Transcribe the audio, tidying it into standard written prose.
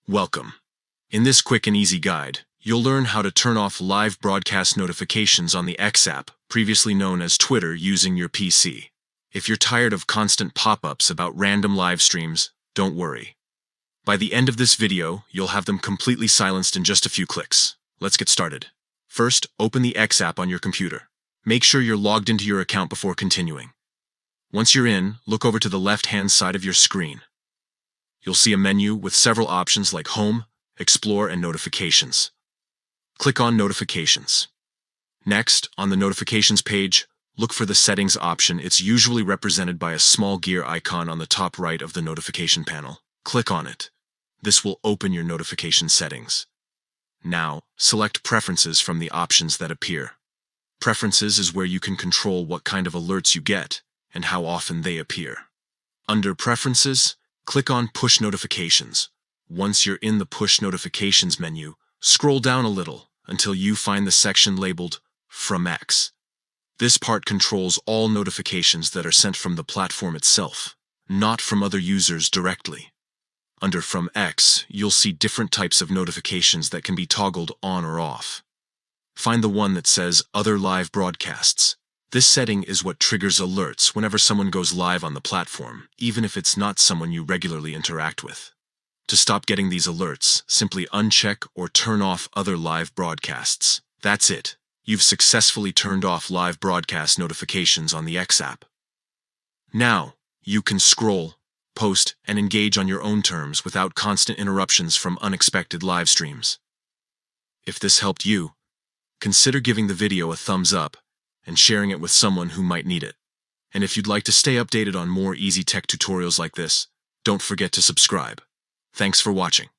Welcome. In this quick and easy guide, you'll learn how to turn off live broadcast notifications on the X app, previously known as Twitter, using your PC. If you're tired of constant pop-ups about random live streams, don't worry. By the end of this video, you'll have them completely silenced in just a few clicks. Let's get started. First, open the X app on your computer. Make sure you're logged into your account before continuing. Once you're in, look over to the left-hand side of your screen. You'll see a menu with several options like Home, Explore, and Notifications. Click on Notifications. Next, on the Notifications page, look for the Settings option. It's usually represented by a small gear icon on the top right of the notification panel. Click on it. This will open your notification settings. Now, select Preferences from the options that appear. Preferences is where you can control what kind of alerts you get and how often they appear. Under Preferences, click on Push Notifications. Once you're in the Push Notifications menu, scroll down a little until you find the section labeled From X. This part controls all notifications that are sent from the platform itself, not from other users directly. Under From X, you'll see different types of notifications that can be toggled on or off. Find the one that says Other Live Broadcasts. This setting is what triggers alerts whenever someone goes live on the platform, even if it's not someone you regularly interact with. To stop getting these alerts, simply uncheck or turn off Other Live Broadcasts. That's it. You've successfully turned off live broadcast notifications on the X app. Now, you can scroll, post, and engage on your own terms without constant interruptions from unexpected live streams. If this helped you, consider giving the video a thumbs up and sharing it with someone who might need it. And if you'd like to stay updated on more easy tech tutorials like this, don't forget to subscribe. Thanks for watching.